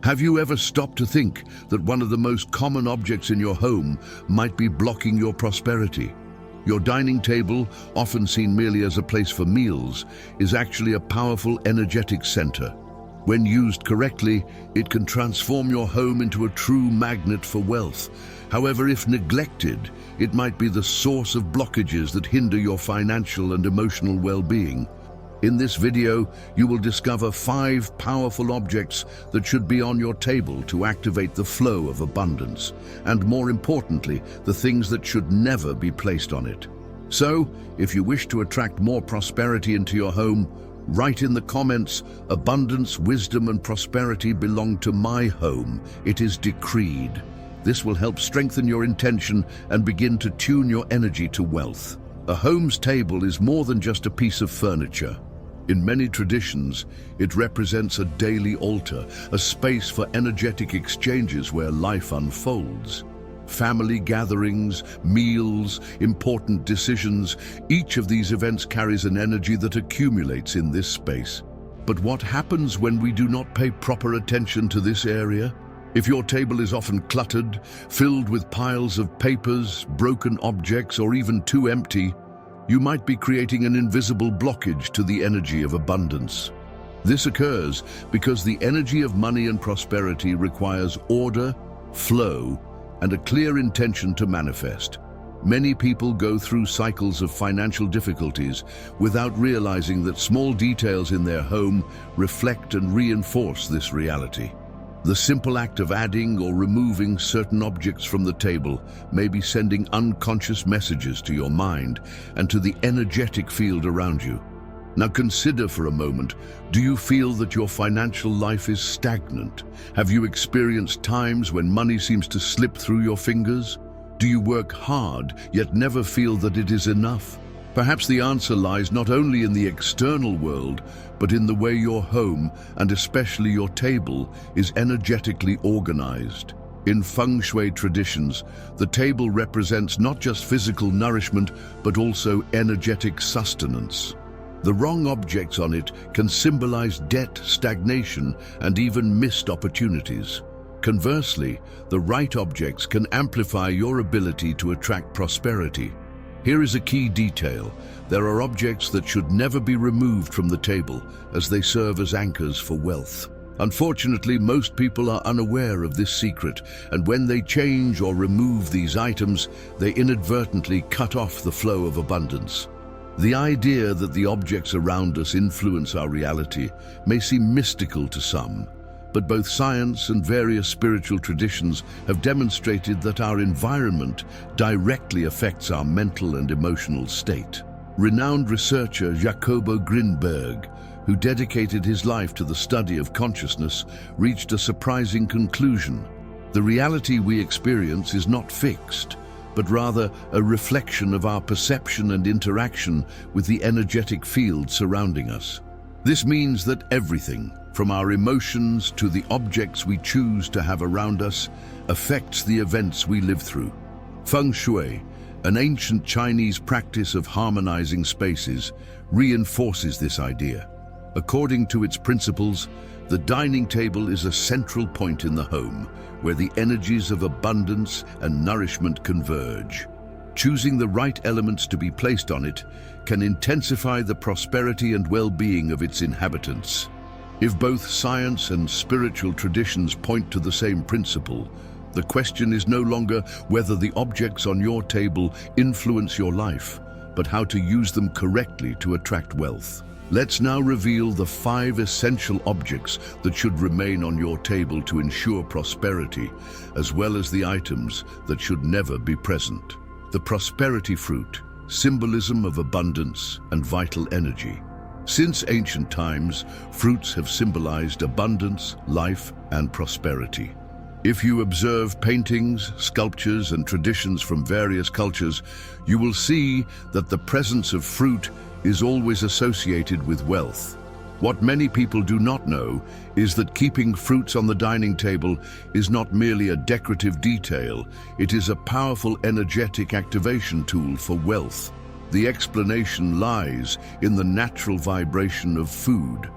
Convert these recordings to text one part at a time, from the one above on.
Have you ever stopped to think that one of the most common objects in your home might be blocking your prosperity? Your dining table, often seen merely as a place for meals, is actually a powerful energetic center. When used correctly, it can transform your home into a true magnet for wealth. However, if neglected, it might be the source of blockages that hinder your financial and emotional well-being. In this video, you will discover 5 powerful objects that should be on your table to activate the flow of abundance, and more importantly, the things that should never be placed on it. So, if you wish to attract more prosperity into your home, write in the comments, "Abundance, wisdom, and prosperity belong to my home. It is decreed." This will help strengthen your intention and begin to tune your energy to wealth. A home's table is more than just a piece of furniture. In many traditions, it represents a daily altar, a space for energetic exchanges where life unfolds. Family gatherings, meals, important decisions, each of these events carries an energy that accumulates in this space. But what happens when we do not pay proper attention to this area? If your table is often cluttered, filled with piles of papers, broken objects, or even too empty, you might be creating an invisible blockage to the energy of abundance. This occurs because the energy of money and prosperity requires order, flow, and a clear intention to manifest. Many people go through cycles of financial difficulties without realizing that small details in their home reflect and reinforce this reality. The simple act of adding or removing certain objects from the table may be sending unconscious messages to your mind and to the energetic field around you. Now consider for a moment, do you feel that your financial life is stagnant? Have you experienced times when money seems to slip through your fingers? Do you work hard yet never feel that it is enough? Perhaps the answer lies not only in the external world, but in the way your home, and especially your table, is energetically organized. In feng shui traditions, the table represents not just physical nourishment, but also energetic sustenance. The wrong objects on it can symbolize debt, stagnation, and even missed opportunities. Conversely, the right objects can amplify your ability to attract prosperity. Here is a key detail. There are objects that should never be removed from the table, as they serve as anchors for wealth. Unfortunately, most people are unaware of this secret, and when they change or remove these items, they inadvertently cut off the flow of abundance. The idea that the objects around us influence our reality may seem mystical to some, but both science and various spiritual traditions have demonstrated that our environment directly affects our mental and emotional state. Renowned researcher Jacobo Grinberg, who dedicated his life to the study of consciousness, reached a surprising conclusion. The reality we experience is not fixed, but rather a reflection of our perception and interaction with the energetic field surrounding us. This means that everything, from our emotions to the objects we choose to have around us, affects the events we live through. Feng shui, an ancient Chinese practice of harmonizing spaces, reinforces this idea. According to its principles, the dining table is a central point in the home, where the energies of abundance and nourishment converge. Choosing the right elements to be placed on it can intensify the prosperity and well-being of its inhabitants. If both science and spiritual traditions point to the same principle, the question is no longer whether the objects on your table influence your life, but how to use them correctly to attract wealth. Let's now reveal the 5 essential objects that should remain on your table to ensure prosperity, as well as the items that should never be present. The prosperity fruit, symbolism of abundance and vital energy. Since ancient times, fruits have symbolized abundance, life, and prosperity. If you observe paintings, sculptures, and traditions from various cultures, you will see that the presence of fruit is always associated with wealth. What many people do not know is that keeping fruits on the dining table is not merely a decorative detail, it is a powerful energetic activation tool for wealth. The explanation lies in the natural vibration of food.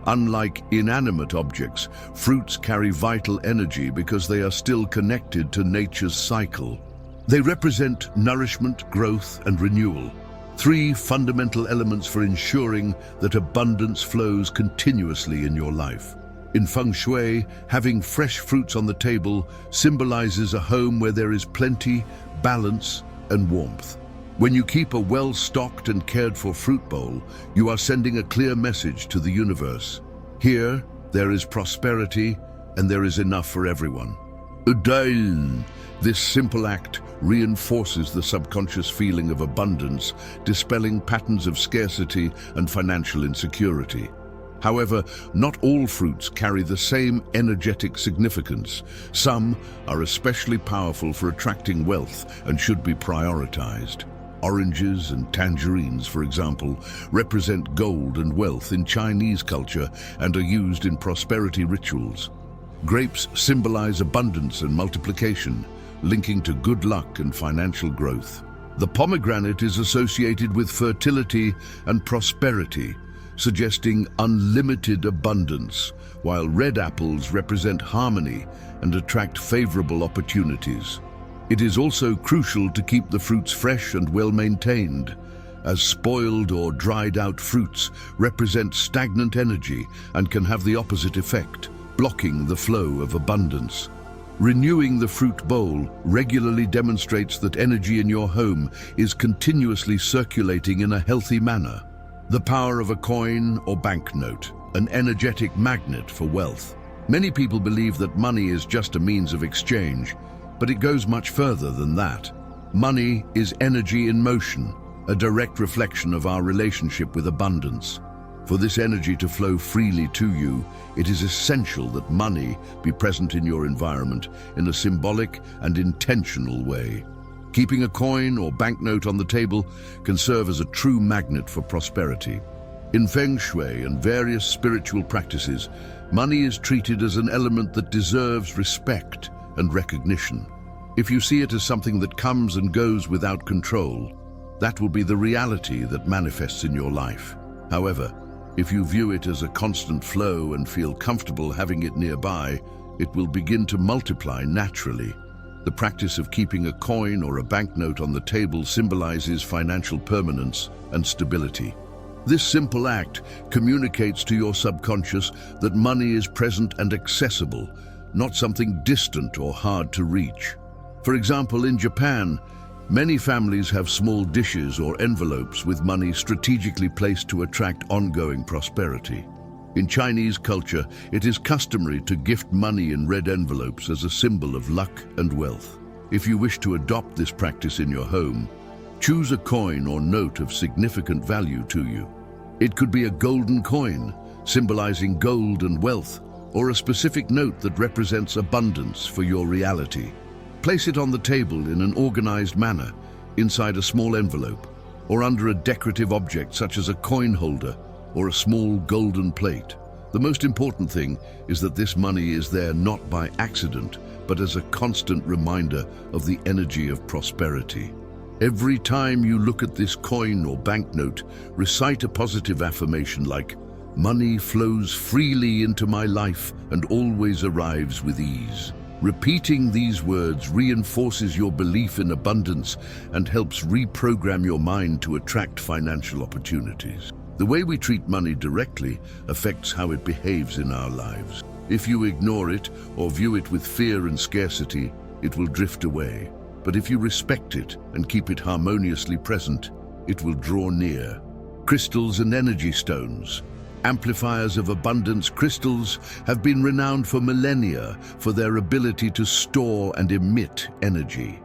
Unlike inanimate objects, fruits carry vital energy because they are still connected to nature's cycle. They represent nourishment, growth, and renewal. Three fundamental elements for ensuring that abundance flows continuously in your life. In feng shui, having fresh fruits on the table symbolizes a home where there is plenty, balance, and warmth. When you keep a well-stocked and cared-for fruit bowl, you are sending a clear message to the universe. Here, there is prosperity, and there is enough for everyone. Udain. This simple act reinforces the subconscious feeling of abundance, dispelling patterns of scarcity and financial insecurity. However, not all fruits carry the same energetic significance. Some are especially powerful for attracting wealth and should be prioritized. Oranges and tangerines, for example, represent gold and wealth in Chinese culture and are used in prosperity rituals. Grapes symbolize abundance and multiplication, linking to good luck and financial growth. The pomegranate is associated with fertility and prosperity, suggesting unlimited abundance, while red apples represent harmony and attract favorable opportunities. It is also crucial to keep the fruits fresh and well-maintained, as spoiled or dried-out fruits represent stagnant energy and can have the opposite effect, blocking the flow of abundance. Renewing the fruit bowl regularly demonstrates that energy in your home is continuously circulating in a healthy manner. The power of a coin or banknote, an energetic magnet for wealth. Many people believe that money is just a means of exchange, but it goes much further than that. Money is energy in motion, a direct reflection of our relationship with abundance. For this energy to flow freely to you, it is essential that money be present in your environment in a symbolic and intentional way. Keeping a coin or banknote on the table can serve as a true magnet for prosperity. In feng shui and various spiritual practices, money is treated as an element that deserves respect and recognition. If you see it as something that comes and goes without control, that will be the reality that manifests in your life. However, if you view it as a constant flow and feel comfortable having it nearby, it will begin to multiply naturally. The practice of keeping a coin or a banknote on the table symbolizes financial permanence and stability. This simple act communicates to your subconscious that money is present and accessible, not something distant or hard to reach. For example, in Japan, many families have small dishes or envelopes with money strategically placed to attract ongoing prosperity. In Chinese culture, it is customary to gift money in red envelopes as a symbol of luck and wealth. If you wish to adopt this practice in your home, choose a coin or note of significant value to you. It could be a golden coin, symbolizing gold and wealth, or a specific note that represents abundance for your reality. Place it on the table in an organized manner, inside a small envelope, or under a decorative object such as a coin holder or a small golden plate. The most important thing is that this money is there not by accident, but as a constant reminder of the energy of prosperity. Every time you look at this coin or banknote, recite a positive affirmation like, "Money flows freely into my life and always arrives with ease." Repeating these words reinforces your belief in abundance and helps reprogram your mind to attract financial opportunities. The way we treat money directly affects how it behaves in our lives. If you ignore it or view it with fear and scarcity, it will drift away. But if you respect it and keep it harmoniously present, it will draw near. Crystals and energy stones. Amplifiers of abundance, crystals have been renowned for millennia for their ability to store and emit energy.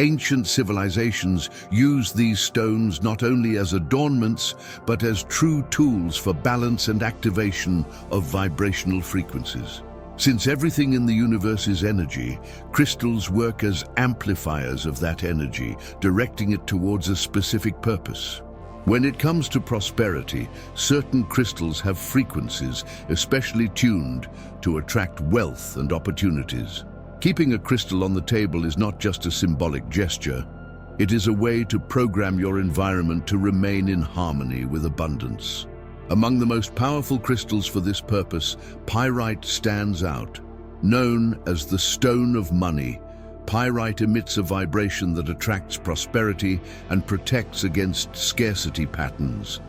Ancient civilizations used these stones not only as adornments, but as true tools for balance and activation of vibrational frequencies. Since everything in the universe is energy, crystals work as amplifiers of that energy, directing it towards a specific purpose. When it comes to prosperity, certain crystals have frequencies especially tuned to attract wealth and opportunities. Keeping a crystal on the table is not just a symbolic gesture. It is a way to program your environment to remain in harmony with abundance. Among the most powerful crystals for this purpose, pyrite stands out. Known as the stone of money, pyrite emits a vibration that attracts prosperity and protects against scarcity patterns.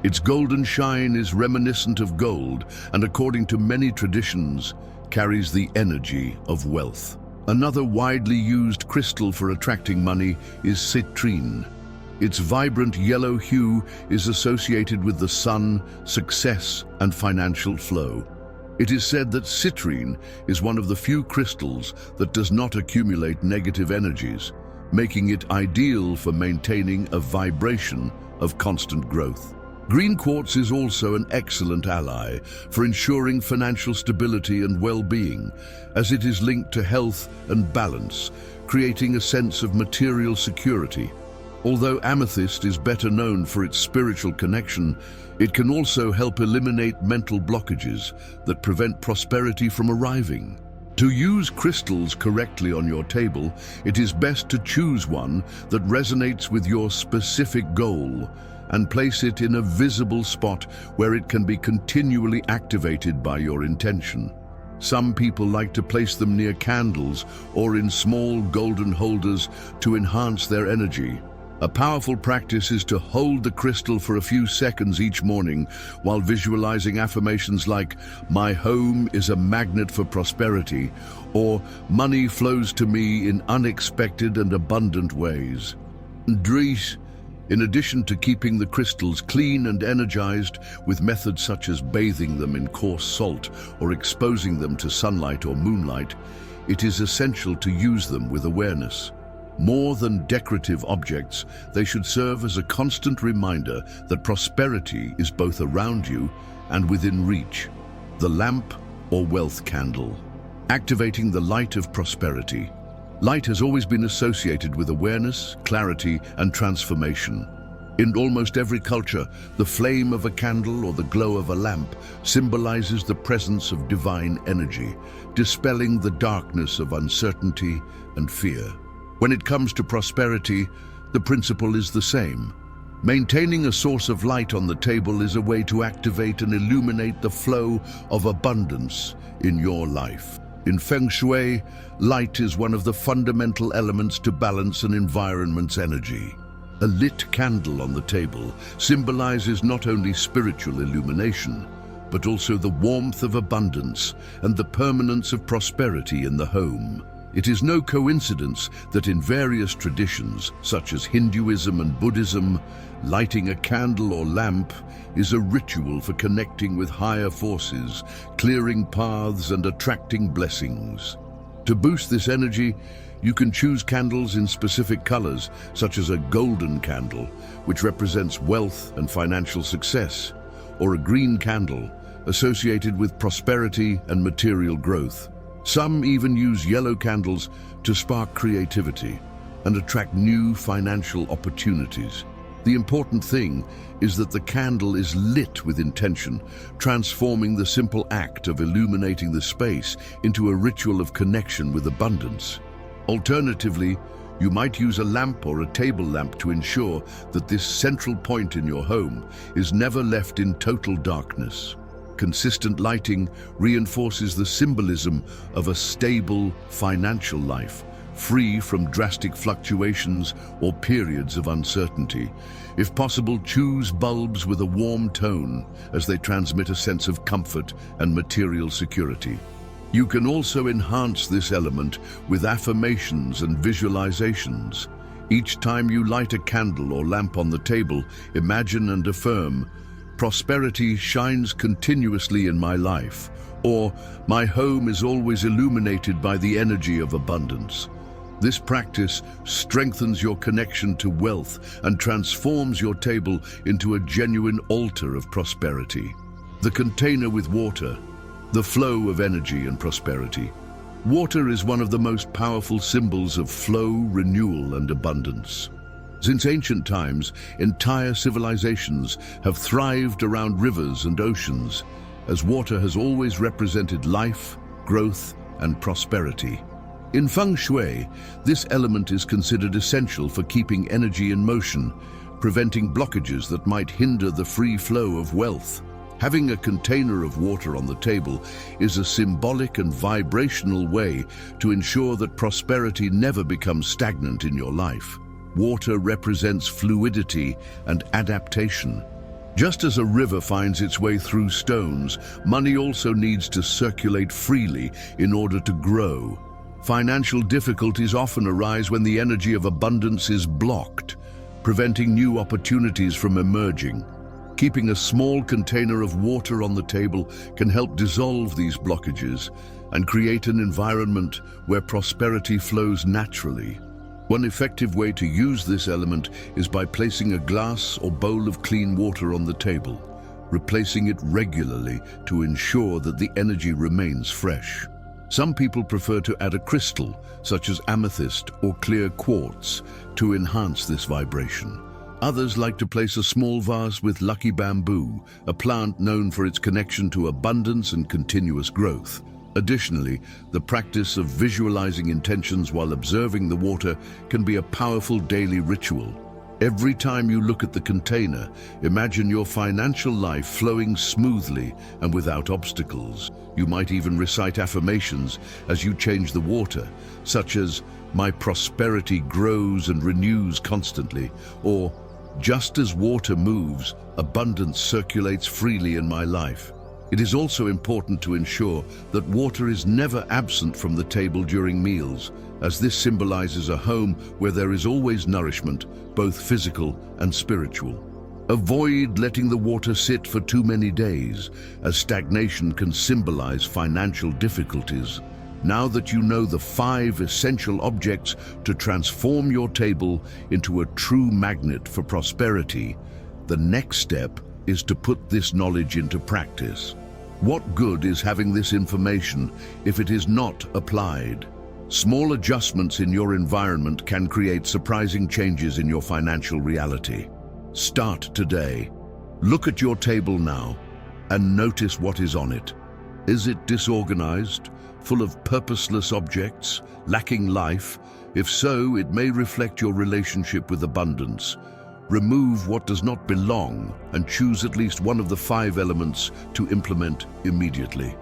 Its golden shine is reminiscent of gold and, according to many traditions, carries the energy of wealth. Another widely used crystal for attracting money is citrine. Its vibrant yellow hue is associated with the sun, success, and financial flow. It is said that citrine is one of the few crystals that does not accumulate negative energies, making it ideal for maintaining a vibration of constant growth. Green quartz is also an excellent ally for ensuring financial stability and well-being, as it is linked to health and balance, creating a sense of material security. Although amethyst is better known for its spiritual connection, it can also help eliminate mental blockages that prevent prosperity from arriving. To use crystals correctly on your table, it is best to choose one that resonates with your specific goal and place it in a visible spot where it can be continually activated by your intention. Some people like to place them near candles or in small golden holders to enhance their energy. A powerful practice is to hold the crystal for a few seconds each morning while visualizing affirmations like, "My home is a magnet for prosperity," or "Money flows to me in unexpected and abundant ways." In addition to keeping the crystals clean and energized with methods such as bathing them in coarse salt or exposing them to sunlight or moonlight, it is essential to use them with awareness. More than decorative objects, they should serve as a constant reminder that prosperity is both around you and within reach. The lamp or wealth candle. Activating the light of prosperity. Light has always been associated with awareness, clarity, and transformation. In almost every culture, the flame of a candle or the glow of a lamp symbolizes the presence of divine energy, dispelling the darkness of uncertainty and fear. When it comes to prosperity, the principle is the same. Maintaining a source of light on the table is a way to activate and illuminate the flow of abundance in your life. In Feng Shui, light is one of the fundamental elements to balance an environment's energy. A lit candle on the table symbolizes not only spiritual illumination, but also the warmth of abundance and the permanence of prosperity in the home. It is no coincidence that in various traditions, such as Hinduism and Buddhism, lighting a candle or lamp is a ritual for connecting with higher forces, clearing paths and attracting blessings. To boost this energy, you can choose candles in specific colors, such as a golden candle, which represents wealth and financial success, or a green candle, associated with prosperity and material growth. Some even use yellow candles to spark creativity and attract new financial opportunities. The important thing is that the candle is lit with intention, transforming the simple act of illuminating the space into a ritual of connection with abundance. Alternatively, you might use a lamp or a table lamp to ensure that this central point in your home is never left in total darkness. Consistent lighting reinforces the symbolism of a stable financial life, free from drastic fluctuations or periods of uncertainty. If possible, choose bulbs with a warm tone, as they transmit a sense of comfort and material security. You can also enhance this element with affirmations and visualizations. Each time you light a candle or lamp on the table, imagine and affirm, "Prosperity shines continuously in my life," or "My home is always illuminated by the energy of abundance." This practice strengthens your connection to wealth and transforms your table into a genuine altar of prosperity. The container with water, the flow of energy and prosperity. Water is one of the most powerful symbols of flow, renewal, and abundance. Since ancient times, entire civilizations have thrived around rivers and oceans, as water has always represented life, growth, and prosperity. In Feng Shui, this element is considered essential for keeping energy in motion, preventing blockages that might hinder the free flow of wealth. Having a container of water on the table is a symbolic and vibrational way to ensure that prosperity never becomes stagnant in your life. Water represents fluidity and adaptation. Just as a river finds its way through stones, money also needs to circulate freely in order to grow. Financial difficulties often arise when the energy of abundance is blocked, preventing new opportunities from emerging. Keeping a small container of water on the table can help dissolve these blockages and create an environment where prosperity flows naturally. One effective way to use this element is by placing a glass or bowl of clean water on the table, replacing it regularly to ensure that the energy remains fresh. Some people prefer to add a crystal, such as amethyst or clear quartz, to enhance this vibration. Others like to place a small vase with lucky bamboo, a plant known for its connection to abundance and continuous growth. Additionally, the practice of visualizing intentions while observing the water can be a powerful daily ritual. Every time you look at the container, imagine your financial life flowing smoothly and without obstacles. You might even recite affirmations as you change the water, such as, "My prosperity grows and renews constantly," or "Just as water moves, abundance circulates freely in my life." It is also important to ensure that water is never absent from the table during meals, as this symbolizes a home where there is always nourishment, both physical and spiritual. Avoid letting the water sit for too many days, as stagnation can symbolize financial difficulties. Now that you know the 5 essential objects to transform your table into a true magnet for prosperity, the next step is to put this knowledge into practice. What good is having this information if it is not applied? Small adjustments in your environment can create surprising changes in your financial reality. Start today. Look at your table now and notice what is on it. Is it disorganized, full of purposeless objects, lacking life? If so, it may reflect your relationship with abundance. Remove what does not belong and choose at least one of the 5 elements to implement immediately.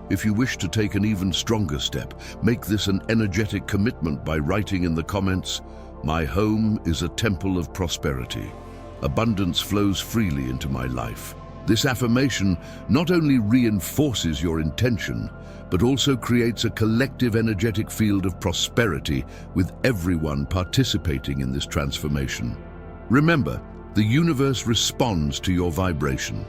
If you wish to take an even stronger step, make this an energetic commitment by writing in the comments, "My home is a temple of prosperity. Abundance flows freely into my life." This affirmation not only reinforces your intention, but also creates a collective energetic field of prosperity with everyone participating in this transformation. Remember, the universe responds to your vibration.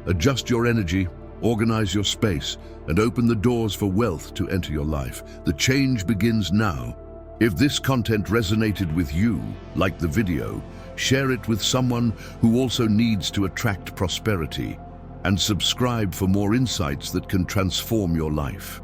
Adjust your energy, organize your space, and open the doors for wealth to enter your life. The change begins now. If this content resonated with you, like the video, share it with someone who also needs to attract prosperity, and subscribe for more insights that can transform your life.